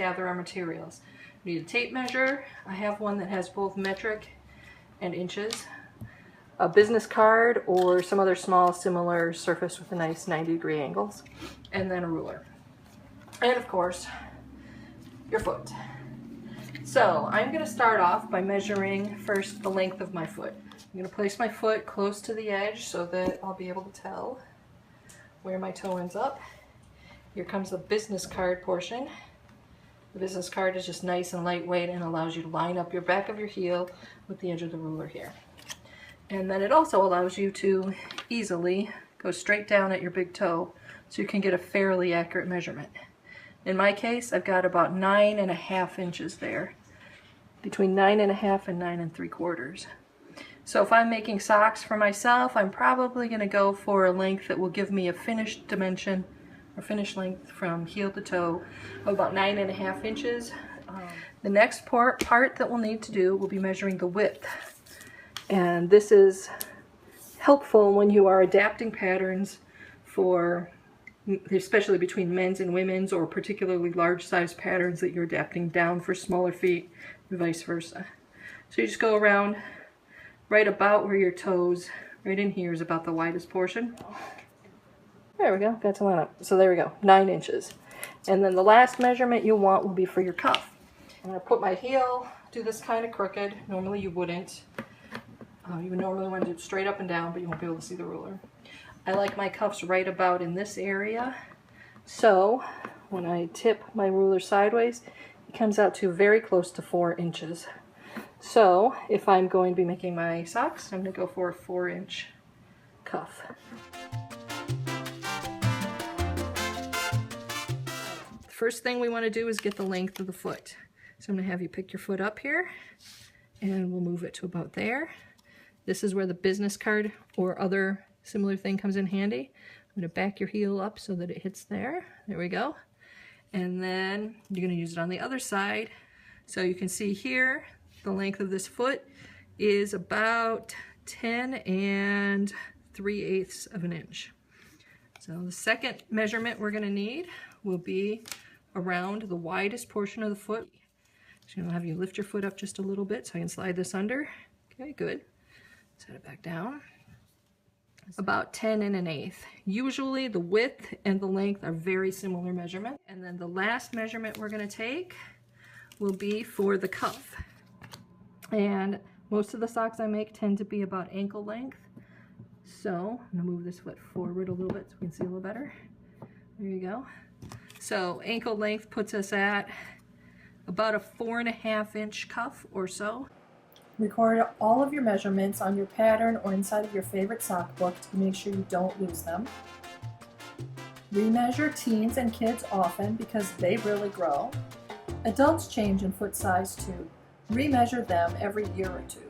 gather our materials. We need a tape measure. I have one that has both metric and inches. A business card or some other small similar surface with a nice 90-degree angles. And then a ruler. And of course, your foot. So I'm going to start off by measuring first the length of my foot. I'm going to place my foot close to the edge so that I'll be able to tell where my toe ends up. Here comes the business card portion. The business card is just nice and lightweight and allows you to line up your back of your heel with the edge of the ruler here. And then it also allows you to easily go straight down at your big toe so you can get a fairly accurate measurement. In my case, I've got about 9.5 inches there, between 9.5 and 9 3/4. So if I'm making socks for myself, I'm probably going to go for a length that will give me a finished dimension or finished length from heel to toe of about 9.5 inches. The next part that we'll need to do will be measuring the width. And this is helpful when you are adapting patterns for, especially between men's and women's, or particularly large size patterns that you're adapting down for smaller feet and vice versa. So you just go around right about where your toes, right in here is about the widest portion. There we go, got to line up. So there we go, 9 inches. And then the last measurement you'll want will be for your cuff. I'm going to put my heel, do this kind of crooked. Normally you wouldn't. You would normally want to do it straight up and down, but you won't be able to see the ruler. I like my cuffs right about in this area. So when I tip my ruler sideways, it comes out to very close to 4 inches. So if I'm going to be making my socks, I'm going to go for a 4-inch cuff. The first thing we want to do is get the length of the foot. So I'm going to have you pick your foot up here, and we'll move it to about there. This is where the business card or other similar thing comes in handy. I'm going to back your heel up so that it hits there. There we go. And then you're going to use it on the other side. So you can see here, the length of this foot is about 10 3/8 of an inch. So the second measurement we're going to need will be around the widest portion of the foot. So I'll have you lift your foot up just a little bit so I can slide this under. Okay, good. Set it back down. About 10 1/8. Usually the width and the length are very similar measurements. And then the last measurement we're going to take will be for the cuff. And most of the socks I make tend to be about ankle length. So I'm going to move this foot forward a little bit so we can see a little better. There you go. So ankle length puts us at about a 4.5-inch cuff or so. Record all of your measurements on your pattern or inside of your favorite sock book to make sure you don't lose them. Remeasure teens and kids often because they really grow. Adults change in foot size too. Remeasure them every year or two.